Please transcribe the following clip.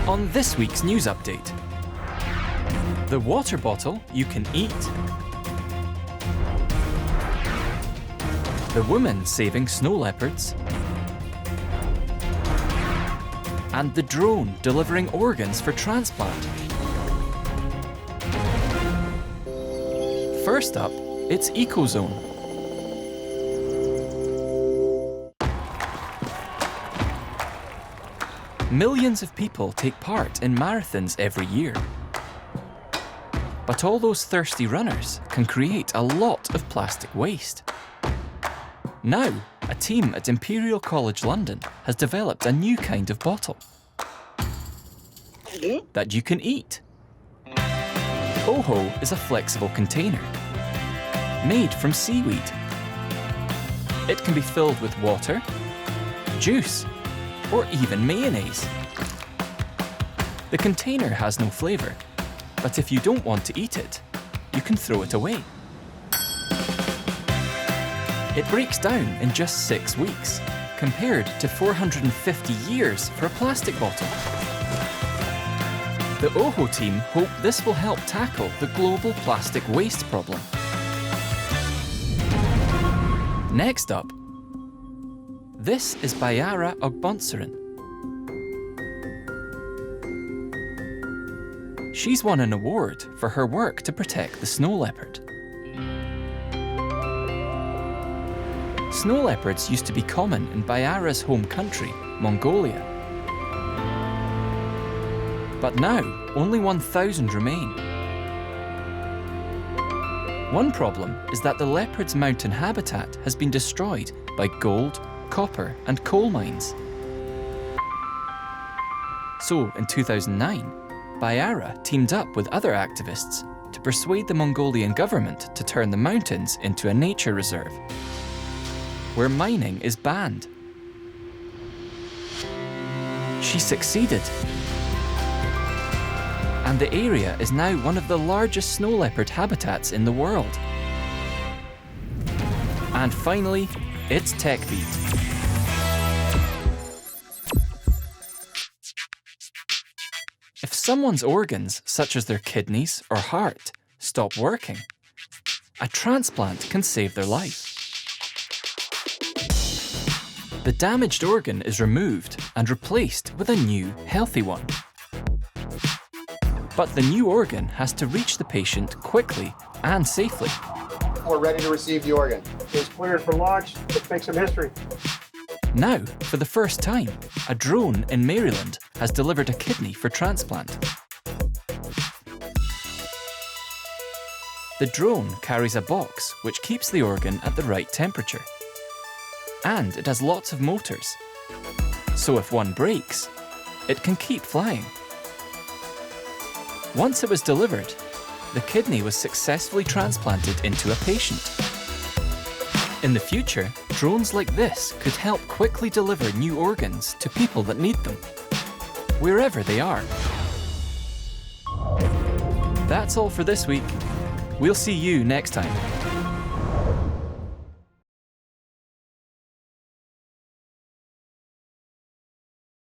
on this week's news update. The water bottle you can eat. The woman saving snow leopards. And the drone delivering organs for transplant. First up, it's EcoZone. Millions of people take part in marathons every year. But all those thirsty runners can create a lot of plastic waste. Now, a team at Imperial College London has developed a new kind of bottle that you can eat. Oho is a flexible container made from seaweed. It can be filled with water, juice, or even mayonnaise. The container has no flavour, but if you don't want to eat it, you can throw it away. It breaks down in just 6 weeks, compared to 450 years for a plastic bottle. The Oho team hope this will help tackle the global plastic waste problem. Next up, this is Bayara Ogbonsaren. She's won an award for her work to protect the snow leopard. Snow leopards used to be common in Bayara's home country, Mongolia. But now, only 1,000 remain. One problem is that the leopard's mountain habitat has been destroyed by gold, copper and coal mines. So, in 2009, Bayara teamed up with other activists to persuade the Mongolian government to turn the mountains into a nature reserve, where mining is banned. She succeeded. And the area is now one of the largest snow leopard habitats in the world. And finally, it's TechBeat. If someone's organs, such as their kidneys or heart, stop working, a transplant can save their life. The damaged organ is removed and replaced with a new, healthy one. But the new organ has to reach the patient quickly and safely. We're ready to receive the organ. It's cleared for launch. Let's make some history. Now, for the first time, a drone in Maryland has delivered a kidney for transplant. The drone carries a box which keeps the organ at the right temperature. And it has lots of motors. So if one breaks, it can keep flying. Once it was delivered, the kidney was successfully transplanted into a patient. In the future, drones like this could help quickly deliver new organs to people that need them, wherever they are. That's all for this week. We'll see you next time.